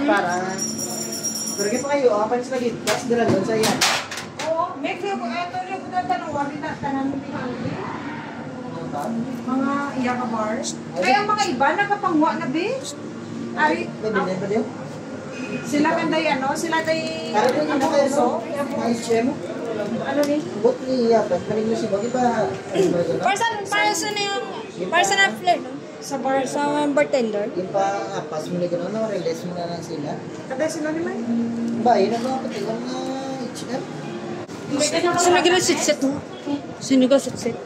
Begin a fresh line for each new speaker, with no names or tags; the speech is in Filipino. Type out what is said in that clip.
Para berarti pa kayo, apa sila lagi? Pas dalagan sa yan.
Oo, make sure ko eto yung tanong wali na tanan mo mga iya ka bars. Kaya ang mga iba nakapangwa na be. Ari, sila kanday ano, sila day
ano so? Ay, chemo.
Ano ni?
Bot ni yapat, kanin mo si Bagi pa.
Para na flirt, no? Sa bartender.
Yung pa apas mo na gano'n, release mo na lang sila.
Kada sila naman?
Ba, yun ang mga patigang na HM.
Sino nag-sit-sit mo? Sino ka sit-sit?